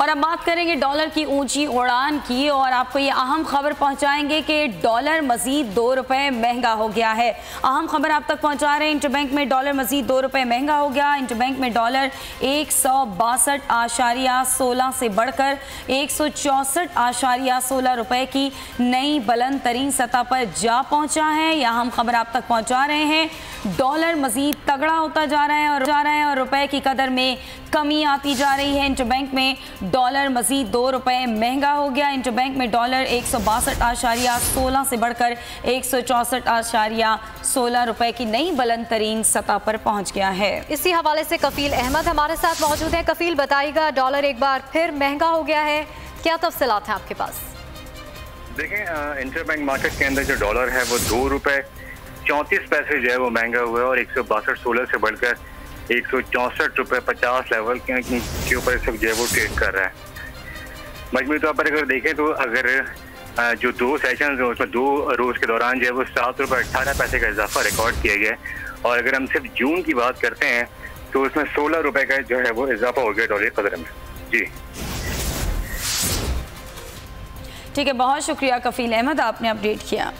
और अब बात करेंगे डॉलर की ऊंची उड़ान की और आपको ये अहम खबर पहुंचाएंगे कि डॉलर मजीद 2 रुपए महंगा हो गया है। अहम खबर आप तक पहुंचा रहे हैं, इंटरबैंक में डॉलर मजीद 2 रुपए महंगा हो गया। इंटरबैंक में डॉलर 162.16 से बढ़कर 164.16 रुपए की नई बुलंद तरीन सतह पर जा पहुंचा है। यह अहम खबर आप तक पहुंचा रहे हैं। डॉलर मजीद तगड़ा होता जा रहा है और रुपए की कदर में कमी आती जा रही है। इंटरबैंक में डॉलर मजीद 2 रुपए महंगा हो गया। इंटरबैंक में डॉलर 162.16 से बढ़कर 164.16 रुपए की नई बुलंद तरीन सतह पर पहुंच गया है। इसी हवाले से कफील अहमद हमारे साथ मौजूद हैं। कफील, बताइएगा, डॉलर एक बार फिर महंगा हो गया है, क्या तफसीलात हैं आपके पास? देखें, इंटरबैंक मार्केट के अंदर जो डॉलर है वो 2 रुपए 34 पैसे जो है वो महंगा हुआ है और 162.16 से बढ़कर 164.50 लेवल के ऊपर इस वक्त जो है वो ट्रेड कर रहा है। मजमूई तौर पर अगर देखें तो अगर जो 2 सेशन है उसमें 2 रोज के दौरान जो है वो 7 रुपये 18 पैसे का इजाफा रिकॉर्ड किया गया है और अगर हम सिर्फ जून की बात करते हैं तो उसमें 16 रुपये का जो है वो इजाफा हो गया डॉलर कदर में। जी ठीक है, बहुत शुक्रिया कफील अहमद, आपने अपडेट किया।